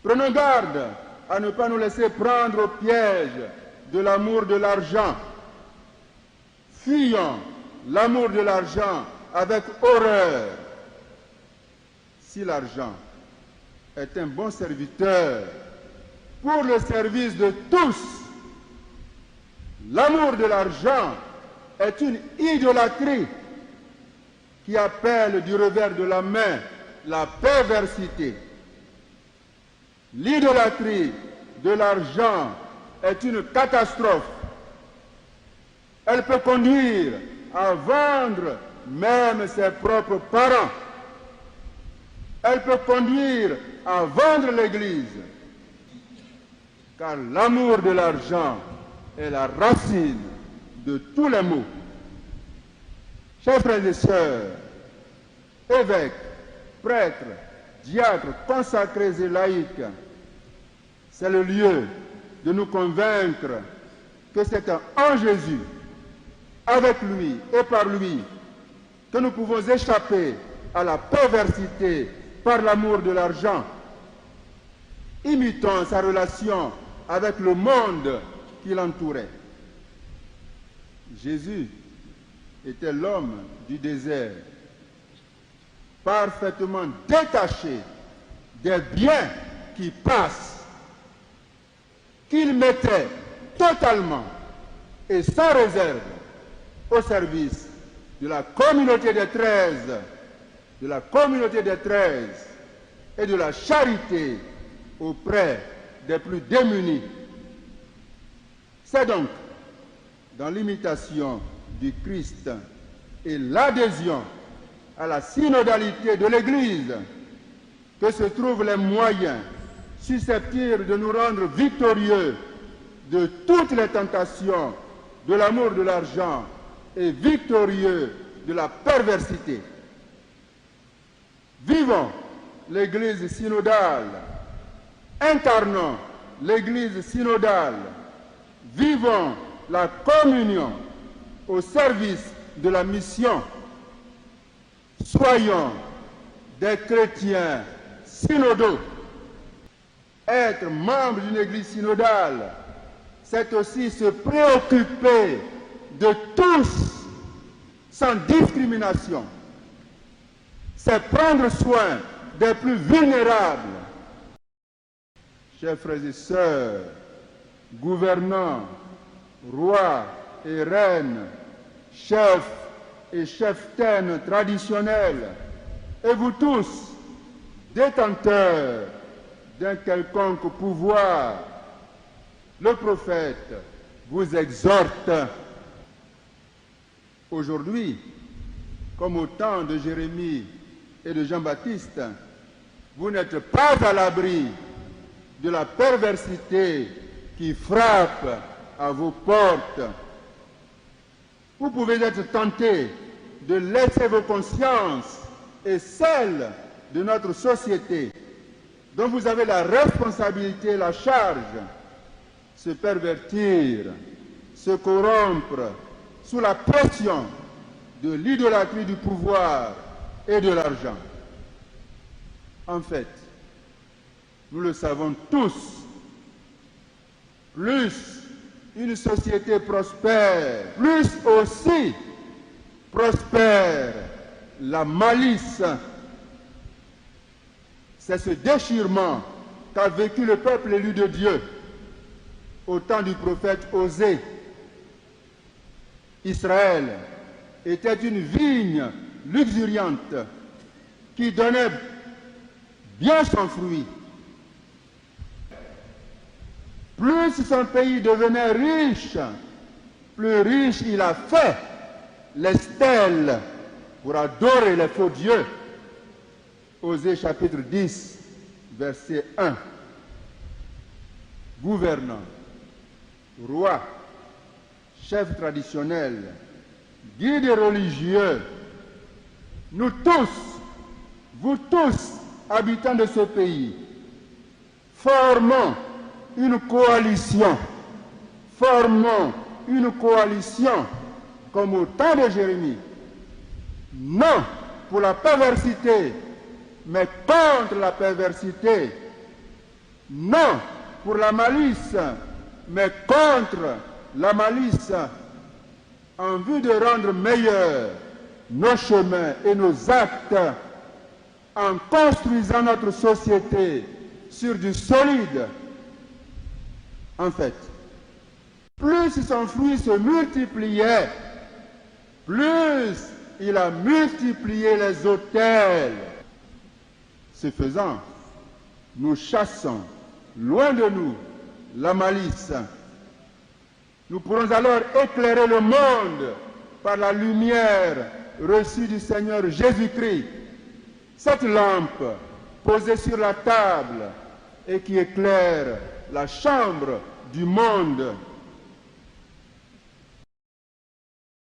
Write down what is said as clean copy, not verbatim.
Prenons garde à ne pas nous laisser prendre au piège de l'amour de l'argent. Fuyons l'amour de l'argent avec horreur. Si l'argent est un bon serviteur pour le service de tous, l'amour de l'argent est une idolâtrie qui appelle du revers de la main la perversité. L'idolâtrie de l'argent est une catastrophe. Elle peut conduire à vendre même ses propres parents. Elle peut conduire à vendre l'Église. Car l'amour de l'argent est la racine de tous les maux. Chers frères et sœurs, évêques, prêtres, diacres, consacrés et laïcs, c'est le lieu de nous convaincre que c'est en Jésus, avec lui et par lui, que nous pouvons échapper à la perversité par l'amour de l'argent. Imitons sa relation avec le monde qui l'entourait. Jésus était l'homme du désert, parfaitement détaché des biens qui passent, qu'il mettait totalement et sans réserve au service de la communauté des 13, et de la charité auprès des plus démunis. C'est donc dans l'imitation du Christ et l'adhésion à la synodalité de l'Église que se trouvent les moyens susceptibles de nous rendre victorieux de toutes les tentations de l'amour de l'argent et victorieux de la perversité. Vivons l'Église synodale, incarnons l'Église synodale, vivons la communion au service de la mission. Soyons des chrétiens synodaux. Être membre d'une Église synodale, c'est aussi se préoccuper de tous sans discrimination. C'est prendre soin des plus vulnérables. Chers frères et sœurs, gouvernants, rois et reines, chefs et cheftaines traditionnels, et vous tous, détenteurs d'un quelconque pouvoir, le prophète vous exhorte. Aujourd'hui, comme au temps de Jérémie et de Jean-Baptiste, vous n'êtes pas à l'abri de la perversité qui frappe à vos portes. Vous pouvez être tentés de laisser vos consciences et celles de notre société, dont vous avez la responsabilité et la charge, se pervertir, se corrompre sous la pression de l'idolâtrie du pouvoir et de l'argent. En fait, nous le savons tous, plus une société prospère, plus aussi prospère la malice. C'est ce déchirement qu'a vécu le peuple élu de Dieu au temps du prophète Osée. Israël était une vigne luxuriante qui donnait bien son fruit. Plus son pays devenait riche, plus riche il a fait les stèles pour adorer les faux dieux. Osée chapitre 10, verset 1. Gouvernants, rois, chefs traditionnels, guides religieux, nous tous, vous tous, habitants de ce pays, formons une coalition comme au temps de Jérémie, non pour la perversité, mais contre la perversité, non pour la malice, mais contre la malice, en vue de rendre meilleurs nos chemins et nos actes, en construisant notre société sur du solide. En fait, plus son fruit se multipliait, plus il a multiplié les autels. Ce faisant, nous chassons loin de nous la malice. Nous pourrons alors éclairer le monde par la lumière reçue du Seigneur Jésus-Christ. Cette lampe posée sur la table et qui éclaire la chambre du monde